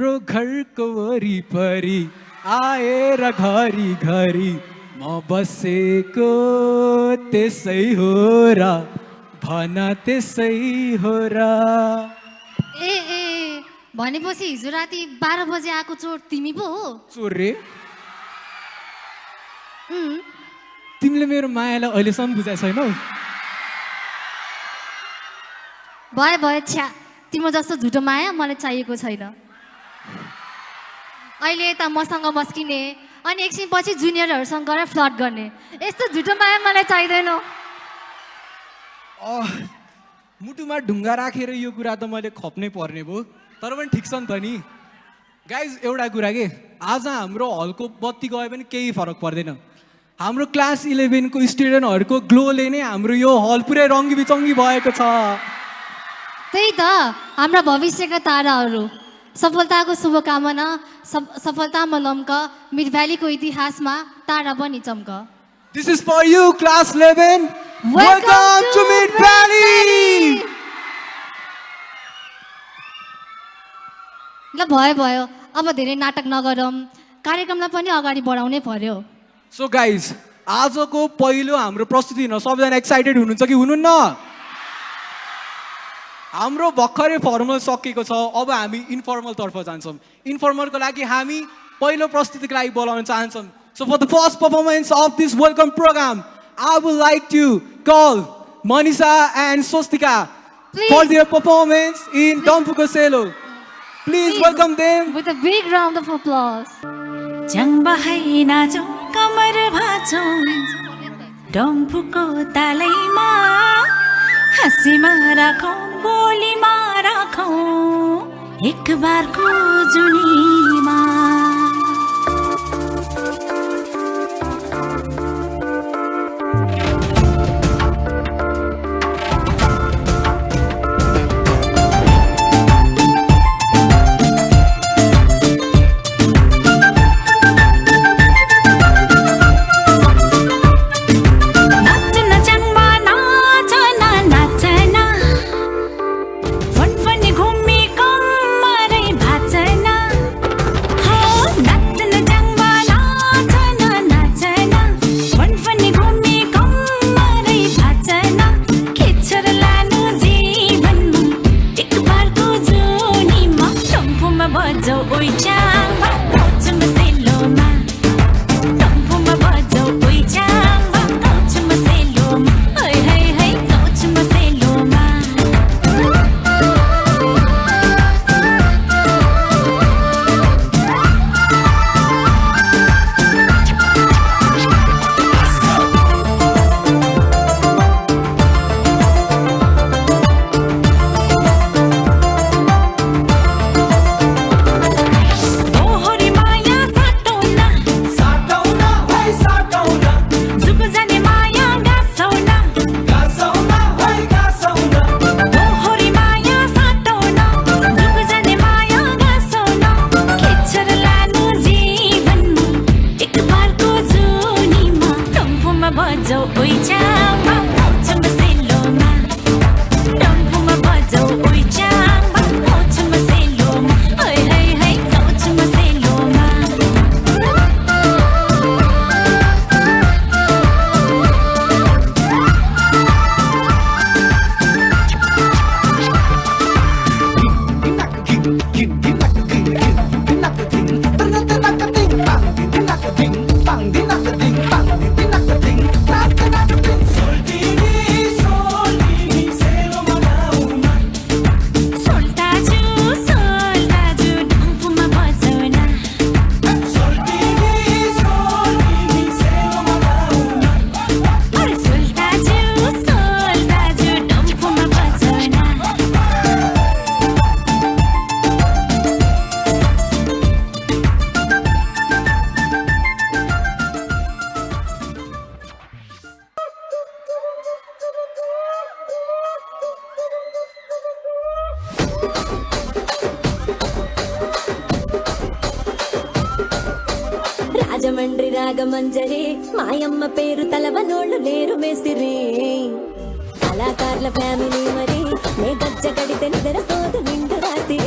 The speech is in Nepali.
हाम्रो घरको वरिपरि आएर घरि घरि म बसेको त्यसै हो र भन त्यसै हो र। ए ए भनेपछि हिजो राति 12 बजे आएको चोर तिमी पो हो? चोर रे? तिमीले मेरो मायालाई अहिलेसम्म बुझाएको छैनौ? भयो भयो छ्या, तिम्रो जस्तो झुटो माया मलाई चाहिएको छैन। अहिले यता मसँग मस्किने अनि एकछिन पछि जुनियरहरूसँग गएर फ्लर्ट गर्ने, यस्तो झुटो माया मलाई चाहिँदैन। मुटुमा ढुङ्गा राखेर यो कुरा त मैले खप्नै पर्ने भयो, तर पनि ठिक छ नि त नि। गाइज एउटा कुरा के, आज हाम्रो हलको बत्ती गए पनि केही फरक पर्दैन। हाम्रो क्लास 11 को स्टुडेन्टहरूको ग्लोले नै हाम्रो यो हल पुरै रङ्गी बिचङ्गी भएको छ। त्यही त हाम्रा भविष्यका ताराहरू। सफलताको शुभकामना, सफलतामा लम्क, मिड भ्यालीको इतिहासमा तारा पनि चम्क। This is for you, class 11. Welcome to Mid Valley. ल भयो भयो, अब धेरै नाटक नगरौँ, कार्यक्रमलाई पनि अगाडि बढाउनै पर्यो। So guys, आजको पहिलो हाम्रो प्रस्तुति न, सबैजना एक्साइटेड हुनुहुन्छ कि हुनुहुन्न? हाम्रो भर्खरै फर्मल सकिएको छ, अब हामी इन्फर्मल तर्फ जान्छौँ। इन्फर्मलको लागि हामी पहिलो प्रस्तुतिको लागि बोलाउन चाहन्छौँ। So for the first performance of this welcome program, I would like to call Manisha and Swastika for their performance in Dompuko Selo. Please welcome them with a big round of applause. जङ्गबहाई नाचौँ कमर भाँचौँ डम्फुको तालैमा, हाँसीमा राखौँ बोलीमा राखौँ एक बारको जुनीमा। రాజమండ్రి రాగమంజరి మాయమ్మ పేరు తలవనోళ్ళు లేరు మేస్తిరి కళాకారుల ఫ్యామిలీ మరి నే గజ్జ కడితే నిద్రపోదు నిండు రాత్రి